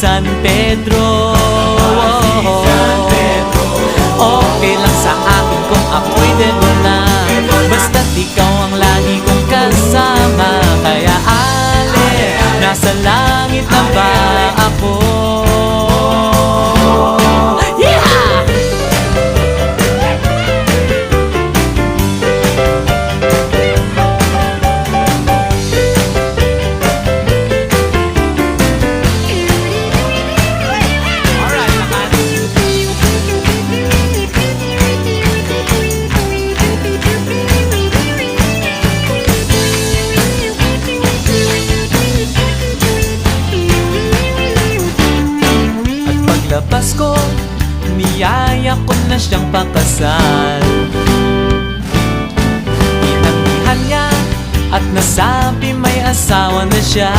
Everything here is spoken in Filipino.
San Pedro. Okay lang sa akin kung ako'y debo na, basta't ikaw ang lagi kong kasama. Kaya ale, nasa langit na ba ako? Paglabas ko, niyaya ko na siyang pakasal. Inanggihan niya at nasabi may asawa na siya.